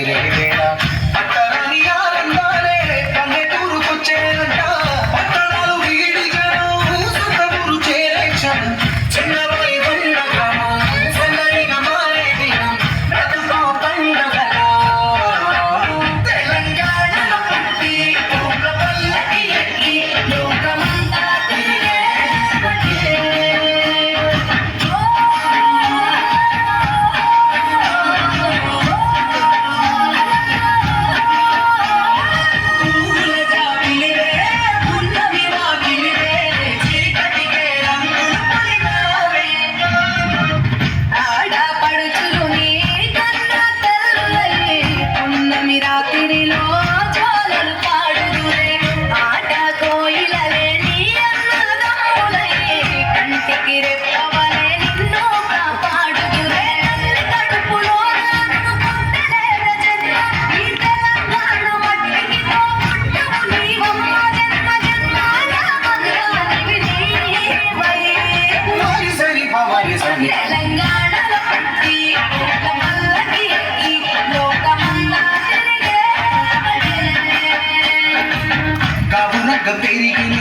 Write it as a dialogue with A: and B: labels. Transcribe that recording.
A: తిరిగి వేళ పట్టరాని ఆనందాలే పల్లెటూరుకొచ్చేనంట పట్టణాలు వీడి జనం సొంత ఊరు చేరే క్షణం చిన్నవారి ఉన్న గ్రామం సందడిగా మారే దినం బ్రతుకో పండుగలా తెలంగాణలో పుట్టి ఊళ్ళ పల్లకి ఎక్కి లోకమంతా తిరిగే
B: రాత్రిలో జోలలు పాడుదురే ఆట కోయిలలే నీ అన్నదమ్ములై కంటికి రెప్పవలే నిన్ను కాపాడుదురే తల్లి కడుపులో నన్ను పుట్టలేద జన్మ ఈ తెలంగాణ మట్టికి తోడుంటావు నీవమ్మ జన్మ జన్మాల బంగారివి నీవై తెలంగాణలో పుట్టి పల్లకి ఎక్కి లోకమంతా
A: కావునగ్గ పెరిగిన